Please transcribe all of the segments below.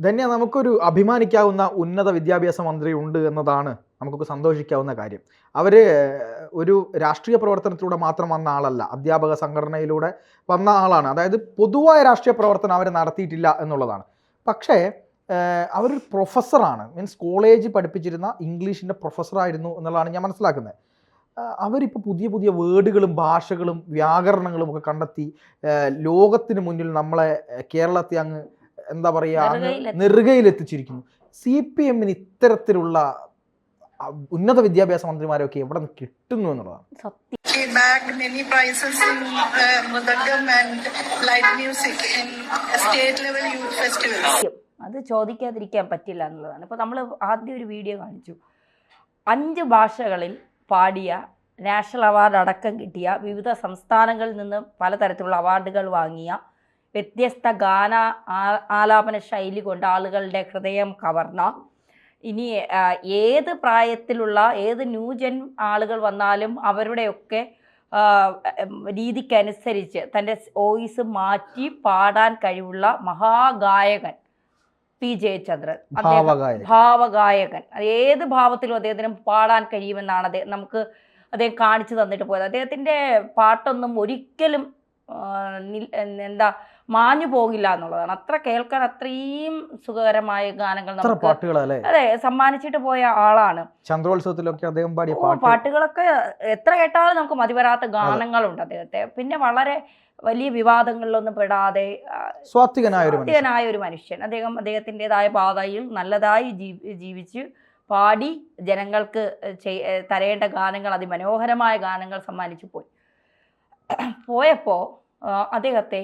ധന്യ, നമുക്കൊരു അഭിമാനിക്കാവുന്ന ഉന്നത വിദ്യാഭ്യാസ മന്ത്രി ഉണ്ട് എന്നതാണ് നമുക്കൊക്കെ സന്തോഷിക്കാവുന്ന കാര്യം. അവര് ഒരു രാഷ്ട്രീയ പ്രവർത്തനത്തിലൂടെ മാത്രം വന്ന ആളല്ല, അധ്യാപക സംഘടനയിലൂടെ വന്ന ആളാണ്. അതായത് പൊതുവായ രാഷ്ട്രീയ പ്രവർത്തനം അവർ നടത്തിയിട്ടില്ല എന്നുള്ളതാണ്. പക്ഷേ അവരൊരു പ്രൊഫസറാണ്, മീൻസ് കോളേജ് പഠിപ്പിച്ചിരുന്ന ഇംഗ്ലീഷിൻ്റെ പ്രൊഫസറായിരുന്നു എന്നുള്ളതാണ് ഞാൻ മനസ്സിലാക്കുന്നത്. അവരിപ്പോൾ പുതിയ പുതിയ വേർഡുകളും ഭാഷകളും വ്യാകരണങ്ങളും ഒക്കെ കണ്ടെത്തി ലോകത്തിന് മുന്നിൽ നമ്മളെ കേരളത്തെ അങ്ങ് എന്താ പറയുക നെറുകയിലെത്തിച്ചിരിക്കുന്നു. CPM ഇത്തരത്തിലുള്ള ഉന്നത വിദ്യാഭ്യാസ മന്ത്രിമാരൊക്കെ എവിടെ നിന്ന് കിട്ടുന്നു എന്നുള്ളതാണ്. അത് ചോദിക്കാതിരിക്കാൻ പറ്റില്ല എന്നുള്ളതാണ്. ഇപ്പോൾ നമ്മൾ ആദ്യം ഒരു വീഡിയോ കാണിച്ചു, 5 ഭാഷകളിൽ പാടിയ, നാഷണൽ അവാർഡ് അടക്കം കിട്ടിയ, വിവിധ സംസ്ഥാനങ്ങളിൽ നിന്ന് പലതരത്തിലുള്ള അവാർഡുകൾ വാങ്ങിയ, വ്യത്യസ്ത ഗാന ആലാപന ശൈലി കൊണ്ട് ആളുകളുടെ ഹൃദയം കവർന്ന, ഇനി ഏത് പ്രായത്തിലുള്ള ഏത് ന്യൂജൻ ആളുകൾ വന്നാലും അവരുടെയൊക്കെ രീതിക്കനുസരിച്ച് തൻ്റെ വോയിസ് മാറ്റി പാടാൻ കഴിവുള്ള മഹാഗായകൻ P. ജയചന്ദ്രൻ, ഭാവഗായകൻ. ഏത് ഭാവത്തിലും അദ്ദേഹത്തിന് പാടാൻ കഴിയുമെന്നാണ് അദ്ദേഹം കാണിച്ചു തന്നിട്ട് പോയത്. അദ്ദേഹത്തിൻ്റെ പാട്ടൊന്നും ഒരിക്കലും മാഞ്ഞു പോകില്ല എന്നുള്ളതാണ്. അത്ര കേൾക്കാൻ അത്രയും സുഖകരമായ ഗാനങ്ങൾ അതെ സമ്മാനിച്ചിട്ട് പോയ ആളാണ്. ചന്ദ്രോത്സവത്തിലൊക്കെ അദ്ദേഹം പാടിയ പാട്ടുകളൊക്കെ എത്ര കേട്ടാലും നമുക്ക് മതിവരാത്ത ഗാനങ്ങളുണ്ട് അദ്ദേഹത്തെ. പിന്നെ വളരെ വലിയ വിവാദങ്ങളിലൊന്നും പെടാതെ സ്വാത്വികനായ ഒരു മനുഷ്യൻ. അദ്ദേഹത്തിൻ്റെതായ പാതയിൽ നല്ലതായി ജീവിച്ച് പാടി ജനങ്ങൾക്ക് തരേണ്ട ഗാനങ്ങൾ, അതിമനോഹരമായ ഗാനങ്ങൾ സമ്മാനിച്ചു പോയപ്പോൾ അദ്ദേഹത്തെ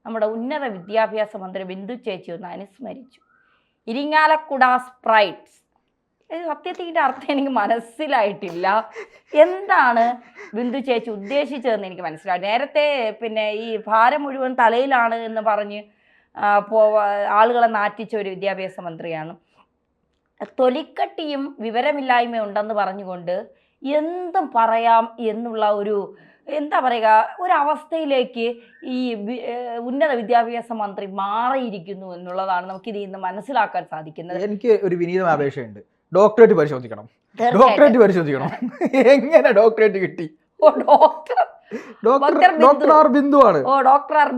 നമ്മുടെ ഉന്നത വിദ്യാഭ്യാസ മന്ത്രി ബിന്ദു ചേച്ചി ഒന്ന് അനുസ്മരിച്ചു. ഇരിങ്ങാലക്കുട സ്പ്രൈറ്റ്സ്. സത്യത്തിൻ്റെ അർത്ഥം എനിക്ക് മനസ്സിലായിട്ടില്ല. എന്താണ് ബിന്ദു ചേച്ചി ഉദ്ദേശിച്ചതെന്ന് എനിക്ക് മനസ്സിലായി. നേരത്തെ പിന്നെ ഈ ഭാരം മുഴുവൻ തലയിലാണ് എന്ന് പറഞ്ഞ് ആളുകളെ നാറ്റിച്ച ഒരു വിദ്യാഭ്യാസ മന്ത്രിയാണ്. തൊലിക്കട്ടിയും വിവരമില്ലായ്മയും ഉണ്ടെന്ന് പറഞ്ഞുകൊണ്ട് എന്തും പറയാം എന്നുള്ള ഒരു എന്താ പറയുക ഒരവസ്ഥയിലേക്ക് ഈ ഉന്നത വിദ്യാഭ്യാസ മന്ത്രി മാറിയിരിക്കുന്നു എന്നുള്ളതാണ് നമുക്ക് ഇതിൽ നിന്ന് മനസ്സിലാക്കാൻ സാധിക്കുന്നത്. എനിക്ക് ഒരു വിനീതമായ അപേക്ഷയുണ്ട്, ഡോക്ടറേറ്റ് പരിശോധിക്കണം. എങ്ങനെ ഡോക്ടറേറ്റ് കിട്ടി? Doctor R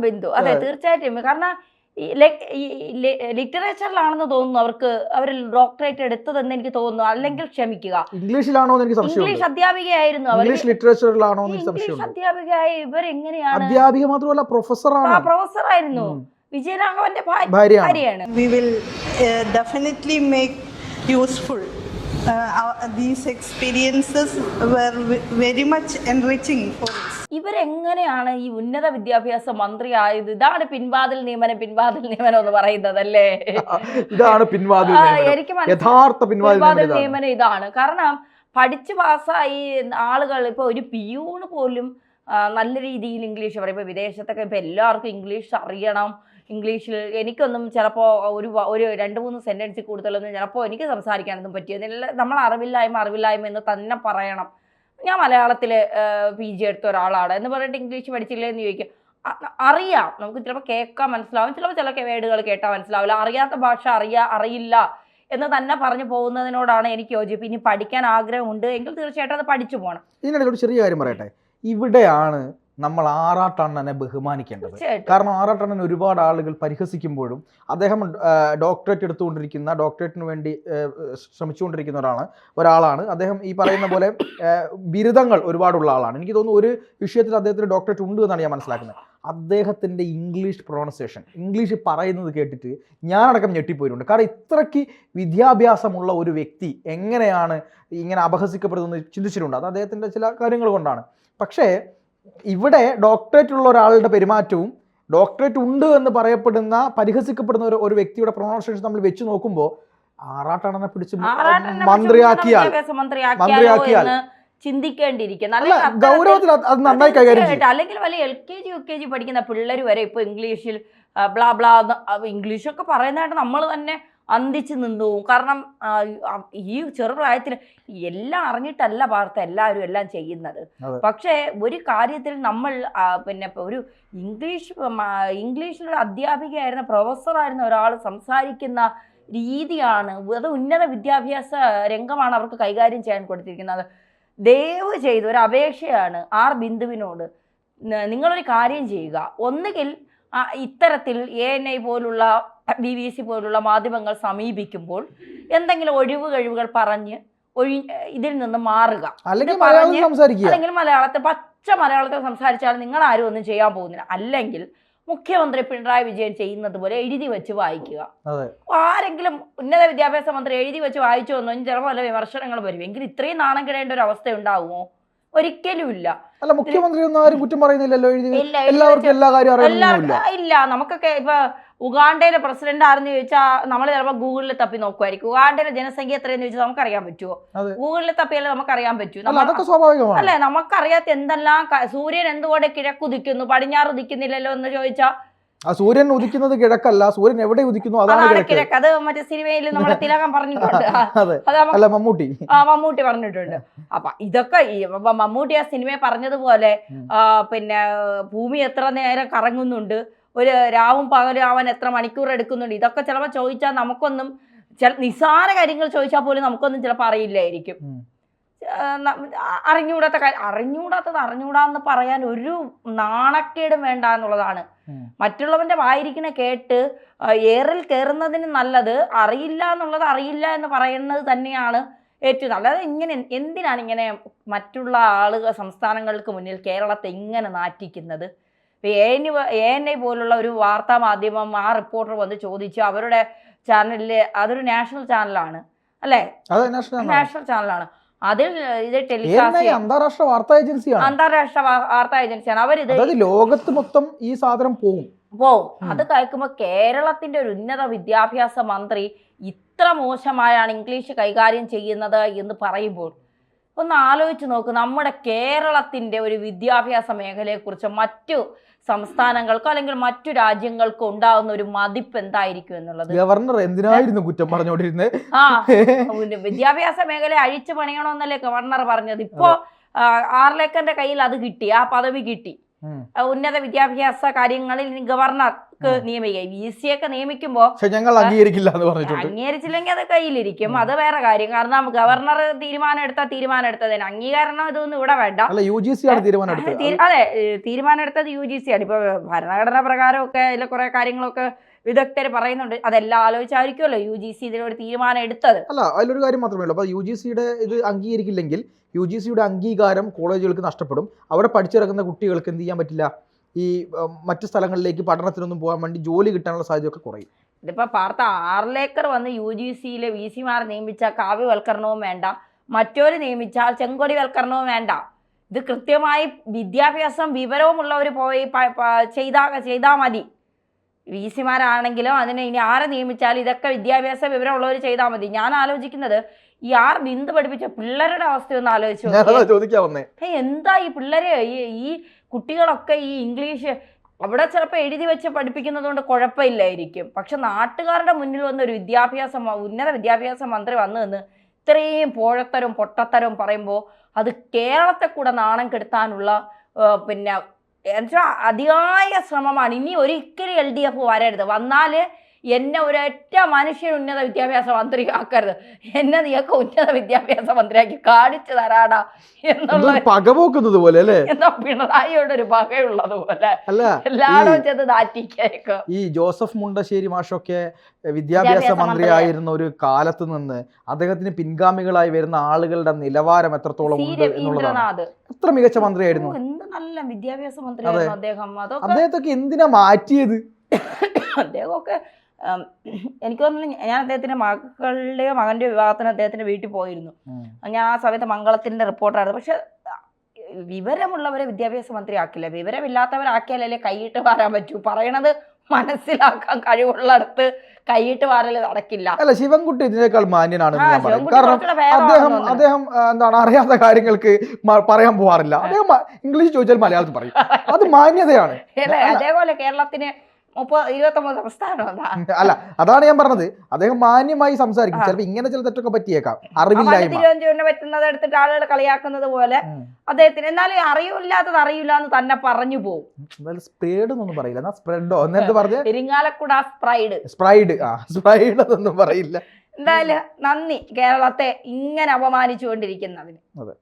Bindu. അതെ, തീർച്ചയായിട്ടും. കാരണം ലിറ്ററേച്ചറിലാണെന്ന് തോന്നുന്നു അവർ ഡോക്ടറേറ്റ് എടുത്തതെന്ന് എനിക്ക് തോന്നുന്നു. അല്ലെങ്കിൽ ക്ഷമിക്കുക, ഇംഗ്ലീഷിലാണോ എന്ന് എനിക്ക് സംശയം. ഇംഗ്ലീഷ് അധ്യാപികയായിരുന്നു അവർ. ഇംഗ്ലീഷ് ലിറ്ററേച്ചറിലാണോ എന്ന് സംശയം. അധ്യാപികയായി ഇവരെങ്ങനെയാണ്? അധ്യാപിക മാത്രമല്ല, പ്രൊഫസറായിരുന്നു. വിജയരാഘവന്റെ ഭാര്യയാണ്. We will definitely make useful. These experiences were very much enriching for us. ഇവരെങ്ങനെയാണ് ഈ ഉന്നത വിദ്യാഭ്യാസ മന്ത്രി ആയത്? ഇതാണ് പിൻവാതിൽ നിയമനം എന്ന് പറയുന്നത് അല്ലേ? ഇതാണ് പിൻവാതിൽ നിയമനം. ഇതാണ് കാരണം പഠിച്ചു പാസ്സായി ആളുകൾ ഇപ്പോൾ ഒരു പിയൂണ് പോലും നല്ല രീതിയിൽ ഇംഗ്ലീഷ് പറയും. ഇപ്പോൾ വിദേശത്തൊക്കെ ഇപ്പോൾ എല്ലാവർക്കും ഇംഗ്ലീഷ് അറിയണം. ഇംഗ്ലീഷിൽ എനിക്കൊന്നും ചിലപ്പോൾ ഒരു 2-3 സെൻറ്റൻസിൽ കൂടുതലൊന്നും ചിലപ്പോൾ എനിക്ക് സംസാരിക്കാനൊന്നും പറ്റിയതില്ല. നമ്മൾ അറിവില്ലായ്മ എന്ന് തന്നെ പറയണം. ഞാൻ മലയാളത്തിൽ PG എടുത്ത ഒരാളാണ് എന്ന് പറഞ്ഞിട്ട് ഇംഗ്ലീഷ് പഠിച്ചില്ലേ എന്ന് ചോദിക്കും. അറിയാം, നമുക്ക് ചിലപ്പോൾ കേൾക്കാൻ മനസ്സിലാവും, ചില വേർഡുകൾ കേട്ടാൽ മനസ്സിലാവില്ല. അറിയാത്ത ഭാഷ അറിയില്ല എന്ന് തന്നെ പറഞ്ഞു പോകുന്നതിനോടാണ് എനിക്ക് യോജിപ്പ്. ഇനി പഠിക്കാൻ ആഗ്രഹമുണ്ട് എങ്കിൽ തീർച്ചയായിട്ടും അത് പഠിച്ചു പോകണം. ഇതിനിടയിൽ ഒരു ചെറിയ കാര്യം പറയട്ടെ, ഇവിടെയാണ് നമ്മൾ ആറാട്ടണ്ണനെ ബഹുമാനിക്കേണ്ടത്. കാരണം ആറാട്ടണ്ണൻ ഒരുപാട് ആളുകൾ പരിഹസിക്കുമ്പോഴും അദ്ദേഹം ഡോക്ടറേറ്റ് എടുത്തുകൊണ്ടിരിക്കുന്ന, ഡോക്ടറേറ്റിന് വേണ്ടി ശ്രമിച്ചുകൊണ്ടിരിക്കുന്ന ഒരാളാണ് അദ്ദേഹം. ഈ പറയുന്ന പോലെ ബിരുദങ്ങൾ ഒരുപാടുള്ള ആളാണ്. എനിക്ക് തോന്നുന്നു ഒരു വിഷയത്തിൽ അദ്ദേഹത്തിന് ഡോക്ടറേറ്റ് ഉണ്ട് എന്നാണ് ഞാൻ മനസ്സിലാക്കുന്നത്. അദ്ദേഹത്തിൻ്റെ ഇംഗ്ലീഷ് പ്രൊണൗൺസിയേഷൻ, ഇംഗ്ലീഷ് പറയുന്നത് കേട്ടിട്ട് ഞാനടക്കം ഞെട്ടിപ്പോയിട്ടുണ്ട്. കാരണം ഇത്രയ്ക്ക് വിദ്യാഭ്യാസമുള്ള ഒരു വ്യക്തി എങ്ങനെയാണ് ഇങ്ങനെ അപഹസിക്കപ്പെടുന്നത് ചിന്തിച്ചിട്ടുണ്ട്. അത് അദ്ദേഹത്തിൻ്റെ ചില കാര്യങ്ങൾ കൊണ്ടാണ്. പക്ഷേ ഇവിടെ ഡോക്ടറേറ്റ് ഉള്ള ഒരാളുടെ പെരുമാറ്റവും ഡോക്ടറേറ്റ് ഉണ്ട് എന്ന് പറയപ്പെടുന്ന പരിഹസിക്കപ്പെടുന്ന ഒരു വ്യക്തിയുടെ പ്രൊണൗൺസിയേഷൻ നമ്മൾ വെച്ച് നോക്കുമ്പോൾ ആറാട്ടണ്ണനെ പിടിച്ച് മന്ത്രിയാക്കിയാൽ ചിന്തിക്കേണ്ടിയിരിക്കുന്നു. ഗൗരവത്തിൽ അത് നന്നായി കൈകാര്യം ചെയ്യും. അല്ലെങ്കിൽ വലിയ LKG UKG പഠിക്കുന്ന പിള്ളേർ വരെ ഇപ്പോൾ ഇംഗ്ലീഷിൽ ബ്ലാ ബ്ലാ ഇംഗ്ലീഷൊക്കെ പറയുന്നതായിട്ട് നമ്മൾ തന്നെ അന്തിച്ച് നിന്നു പോകും. കാരണം ഈ ചെറുപ്രായത്തിൽ എല്ലാം അറിഞ്ഞിട്ടല്ല വാർത്ത എല്ലാവരും എല്ലാം ചെയ്യുന്നത്. പക്ഷേ ഒരു കാര്യത്തിൽ നമ്മൾ പിന്നെ ഒരു ഇംഗ്ലീഷിലൊരു അധ്യാപികയായിരുന്ന പ്രൊഫസറായിരുന്ന ഒരാൾ സംസാരിക്കുന്ന രീതിയാണ്, അത് ഉന്നത വിദ്യാഭ്യാസ രംഗമാണ് അവർക്ക് കൈകാര്യം ചെയ്യാൻ കൊടുത്തിരിക്കുന്നത്. ദയവ് ചെയ്ത് ഒരു അപേക്ഷയാണ് ആർ ബിന്ദുവിനോട്, നിങ്ങളൊരു കാര്യം ചെയ്യുക. ഒന്നുകിൽ ഇത്തരത്തിൽ ANI പോലുള്ള BBC പോലുള്ള മാധ്യമങ്ങൾ സമീപിക്കുമ്പോൾ എന്തെങ്കിലും കഴിവുകൾ പറഞ്ഞ് ഇതിൽ നിന്ന് മാറുക, അല്ലെങ്കിൽ മലയാളത്തിൽ പച്ച മലയാളത്തിൽ സംസാരിച്ചാൽ നിങ്ങൾ ആരും ഒന്നും ചെയ്യാൻ പോകുന്നില്ല. അല്ലെങ്കിൽ മുഖ്യമന്ത്രി പിണറായി വിജയൻ ചെയ്യുന്നത് പോലെ എഴുതി വെച്ച് വായിക്കുക. ആരെങ്കിലും ഉന്നത വിദ്യാഭ്യാസ മന്ത്രി എഴുതി വെച്ച് വായിച്ചു വന്നു ചിലപ്പോൾ വല്ല വിമർശനങ്ങൾ വരും. എങ്കിൽ ഇത്രയും നാണം കിടേണ്ട ഒരു അവസ്ഥ ഉണ്ടാവുമോ? ഒരിക്കലും ഇല്ല. അല്ല, മുഖ്യമന്ത്രി ഒന്നും ആരും കുറ്റം പറയുന്നില്ലല്ലോ. എല്ലാവർക്കും എല്ലാ കാര്യവും ഇല്ല. നമുക്കൊക്കെ ഇപ്പൊ ഉഗാണ്ടയിലെ പ്രസിഡന്റ് ആരെന്ന് ചോദിച്ചാൽ നമ്മൾ ചിലപ്പോൾ ഗൂഗിളിൽ തപ്പി നോക്കുമായിരിക്കും. ഉഗാണ്ടയിലെ ജനസംഖ്യ എത്രയെന്ന് ചോദിച്ചാൽ നമുക്കറിയാൻ പറ്റുമോ? ഗൂഗിളിൽ തപ്പിയാലേ നമുക്കറിയാൻ പറ്റൂ. അല്ലെ, നമുക്കറിയാത്ത എന്തെല്ലാം സൂര്യൻ എന്തുകൊണ്ട് കിഴക്കുദിക്കുന്നു പടിഞ്ഞാറ് ഉദിക്കുന്നില്ലല്ലോ എന്ന് ചോദിച്ചാൽ സൂര്യൻ ഉദിക്കുന്നത് കിഴക്കല്ല, സൂര്യൻ എവിടെ ഉദിക്കുന്നു അതാണ് കിഴക്ക്. അത് മറ്റേ സിനിമയിൽ നമ്മുടെ തിലകൻ പറഞ്ഞിട്ടുണ്ട്, മമ്മൂട്ടി പറഞ്ഞിട്ടുണ്ട്. അപ്പൊ ഇതൊക്കെ മമ്മൂട്ടി ആ സിനിമയെ പറഞ്ഞതുപോലെ പിന്നെ ഭൂമി എത്ര നേരം കറങ്ങുന്നുണ്ട്, ഒരു രാവും പകലും അവൻ എത്ര മണിക്കൂർ എടുക്കുന്നുണ്ട്, ഇതൊക്കെ ചിലപ്പോൾ ചോദിച്ചാൽ നമുക്കൊന്നും നിസ്സാര കാര്യങ്ങൾ ചോദിച്ചാൽ പോലും നമുക്കൊന്നും ചിലപ്പോൾ അറിയില്ലായിരിക്കും. അറിഞ്ഞൂടാന്ന് പറയാൻ ഒരു നാണക്കേടും വേണ്ട എന്നുള്ളതാണ്. മറ്റുള്ളവന്റെ വായിരിക്കണ കേട്ട് ഏറിൽ കയറുന്നതിന് നല്ലത് അറിയില്ല എന്നുള്ളത് അറിയില്ല എന്ന് പറയുന്നത് തന്നെയാണ് ഏറ്റവും നല്ലത്. എന്തിനാണ് ഇങ്ങനെ മറ്റുള്ള സംസ്ഥാനങ്ങൾക്ക് മുന്നിൽ കേരളത്തെ ഇങ്ങനെ നാറ്റിക്കുന്നത്? ANI പോലുള്ള ഒരു വാർത്താ മാധ്യമം ആ റിപ്പോർട്ടർ വന്ന് ചോദിച്ചു, അവരുടെ ചാനലില്, അതൊരു നാഷണൽ ചാനലാണ് അല്ലേ, നാഷണൽ ചാനലാണ്, അതിൽ ഇത് ടെലികാസ്റ്റ് അന്താരാഷ്ട്ര വാർത്താ ഏജൻസിയാണ്. അവരിത് ലോകത്ത് മൊത്തം ഈ സാധനം പോവും. അത് കേൾക്കുമ്പോൾ കേരളത്തിന്റെ ഒരു ഉന്നത വിദ്യാഭ്യാസ മന്ത്രി ഇത്ര മോശമായാണ് ഇംഗ്ലീഷ് കൈകാര്യം ചെയ്യുന്നത് എന്ന് പറയുമ്പോൾ ഒന്ന് ആലോചിച്ച് നോക്ക്. നമ്മുടെ കേരളത്തിന്റെ ഒരു വിദ്യാഭ്യാസ മേഖലയെക്കുറിച്ച് മറ്റു സംസ്ഥാനങ്ങൾക്കോ അല്ലെങ്കിൽ മറ്റു രാജ്യങ്ങൾക്കോ ഉണ്ടാകുന്ന ഒരു മതിപ്പ് എന്തായിരിക്കും എന്നുള്ളത്. ഗവർണർ എന്തിനായിരുന്നു കുറ്റം പറഞ്ഞോണ്ടിരുന്നത്? വിദ്യാഭ്യാസ മേഖല അഴിച്ചു പണിയണമെന്നല്ലേ ഗവർണർ പറഞ്ഞത്. ഇപ്പോ ആർലേക്കറിന്റെ കയ്യിൽ അത് കിട്ടി, ആ പദവി കിട്ടി. ഉന്നത വിദ്യാഭ്യാസ കാര്യങ്ങളിൽ ഗവർണർക്ക് നിയമിക്കുക. VC ഒക്കെ നിയമിക്കുമ്പോ ഞങ്ങൾ അംഗീകരിച്ചില്ലെങ്കിൽ അത് കയ്യിലിരിക്കും, അത് വേറെ കാര്യം. കാരണം ഗവർണർ തീരുമാനം എടുത്തതിന് അംഗീകാരണം ഇതൊന്നും ഇവിടെ വേണ്ട. അതെ, തീരുമാനം എടുത്തത് UGC ആണ്. ഇപ്പൊ ഭരണഘടനാ പ്രകാരമൊക്കെ ഇതിലെ കുറെ കാര്യങ്ങളൊക്കെ വിദഗ്ധർ പറയുന്നുണ്ട്. അതെല്ലാം ആലോചിച്ചായിരിക്കുമല്ലോ UGC ഇതിനൊരു തീരുമാനം എടുത്തത്. അല്ല, അതിലൊരു കാര്യം മാത്രമേ ഉള്ളൂ. അപ്പൊ UGCയുടെ ഇത് അംഗീകരിക്കില്ലെങ്കിൽ UGCയുടെ അംഗീകാരം കോളേജുകൾക്ക് നഷ്ടപ്പെടും. അവിടെ പഠിച്ചിറങ്ങുന്ന കുട്ടികൾക്ക് എന്ത് ചെയ്യാൻ പറ്റില്ല, ഈ മറ്റു സ്ഥലങ്ങളിലേക്ക് പഠനത്തിനൊന്നും പോകാൻ വേണ്ടി ജോലി കിട്ടാനുള്ള സാധ്യതയൊക്കെ കുറയും. ഇതിപ്പോ പാർത്ത ആർലേക്കർ വന്ന് UGCയിലെ VCമാർ നിയമിച്ചാൽ കാവ്യവൽക്കരണവും വേണ്ട, മറ്റൊരു നിയമിച്ചാൽ ചെങ്കൊടിവൽക്കരണവും വേണ്ട. ഇത് കൃത്യമായി വിദ്യാഭ്യാസം വിവരവുമുള്ളവർ പോയി ചെയ്താൽ മതി. VCമാരാണെങ്കിലും അതിന് ഇനി ആരെ നിയമിച്ചാലും ഇതൊക്കെ വിദ്യാഭ്യാസ വിവരമുള്ളവർ ചെയ്താൽ മതി. ഞാൻ ആലോചിക്കുന്നത് ഈ ആർ ബിന്ദു പഠിപ്പിച്ച പിള്ളേരുടെ അവസ്ഥയൊന്ന് ആലോചിച്ചു. എന്താ ഈ പിള്ളേര് ഈ കുട്ടികളൊക്കെ ഈ ഇംഗ്ലീഷ് അവിടെ ചിലപ്പോൾ എഴുതി വെച്ച് പഠിപ്പിക്കുന്നത് കൊണ്ട് കുഴപ്പമില്ലായിരിക്കും. പക്ഷെ നാട്ടുകാരുടെ മുന്നിൽ വന്ന ഒരു ഉന്നത വിദ്യാഭ്യാസ മന്ത്രി വന്നു നിന്ന് ഇത്രയും പോഴത്തരവും പൊട്ടത്തരവും പറയുമ്പോൾ അത് കേരളത്തെ കൂടെ നാണം കെടുത്താനുള്ള പിന്നെ അതിയായ ശ്രമമാണ്. ഇനി ഒരിക്കലും LDF വരരുത്. വന്നാൽ എന്നെ ഒരൊറ്റ മനുഷ്യൻ ഉന്നത വിദ്യാഭ്യാസ മന്ത്രി ആക്കരുത്. എന്നെ നീയൊക്കെ ഉന്നത വിദ്യാഭ്യാസ മന്ത്രിയാക്കി കാണിച്ചു തരാടാ എന്നുള്ള പകപോക്കുന്നത് പോലെ അല്ലേ, എന്നാ പിണറായിയോട് ഒരു പകയുള്ളത് പോലെ എല്ലായിടവും ചെന്ന് നാറ്റിക്കേക്ക്. ഈ ജോസഫ് മുണ്ടശ്ശേരി മാഷൊക്കെ വിദ്യാഭ്യാസ മന്ത്രിയായിരുന്ന ഒരു കാലത്ത് നിന്ന് അദ്ദേഹത്തിന് പിൻഗാമികളായി വരുന്ന ആളുകളുടെ നിലവാരം എത്രത്തോളം ഉണ്ട് എന്നുള്ളതാണ്. എത്ര മികച്ച മന്ത്രിയായിരുന്നു, എന്ത് നല്ല വിദ്യാഭ്യാസ മന്ത്രിയായിരുന്നു അദ്ദേഹം. അദ്ദേഹത്തൊക്കെ എന്തിനാ മാറ്റിയത്? അദ്ദേഹമൊക്കെ എനിക്ക് തോന്നുന്നു, ഞാൻ അദ്ദേഹത്തിന്റെ മകന്റെ വിവാഹത്തിന് അദ്ദേഹത്തിന്റെ വീട്ടിൽ പോയിരുന്നു. ഞാൻ ആ സമയത്ത് മംഗളത്തിന്റെ റിപ്പോർട്ടറായിരുന്നു. പക്ഷെ വിവരമുള്ളവരെ വിദ്യാഭ്യാസ മന്ത്രി ആക്കില്ല, വിവരമില്ലാത്തവരാക്കിയാലല്ലേ കൈയിട്ട് വാരാൻ പറ്റൂ. പറയണത് മനസ്സിലാക്കാൻ കഴിവുള്ളടത്ത് കൈയിട്ട് വാരല് നടക്കില്ല. അല്ല, ശിവൻകുട്ടി ഇതിനേക്കാൾ മാന്യനാണ്. കാരണം അദ്ദേഹം എന്താണ് അറിയാത്ത കാര്യങ്ങൾക്ക് പറയാൻ പോവാറില്ല. അദ്ദേഹം ഇംഗ്ലീഷ് ചോദിച്ചാൽ മലയാളത്തിൽ പറയും, അത് മാന്യതയാണ്. അതേപോലെ കേരളത്തിന് 29 സംസ്ഥാനം അല്ല, അതാണ് ഞാൻ പറഞ്ഞത്. അദ്ദേഹം മാന്യമായി സംസാരിക്കും. ചിലപ്പോൾ ഇങ്ങനെ ചില തെറ്റൊക്കെ പറ്റിയേക്കാം, അറിവില്ലായ്മ. തിരുവനന്തപുരം പറ്റുന്നത് എടുത്തിട്ട് ആളുകൾ കളിയാക്കുന്നത് പോലെ അദ്ദേഹത്തിന്. എന്നാലും അറിയില്ലാത്തത് അറിയില്ല എന്ന് തന്നെ പറഞ്ഞു പോകും. സ്പ്രേഡ് എന്നൊന്നും പറയില്ല, സ്പ്രെഡോ എന്നിട്ട് പറഞ്ഞ ഇരിങ്ങാലക്കുട സ്പ്രൈഡ് സ്പ്രൈഡ് അതൊന്നും പറയില്ല. എന്തായാലും നന്ദി കേരളത്തെ ഇങ്ങനെ അപമാനിച്ചുകൊണ്ടിരിക്കുന്നതിന്. അതെ.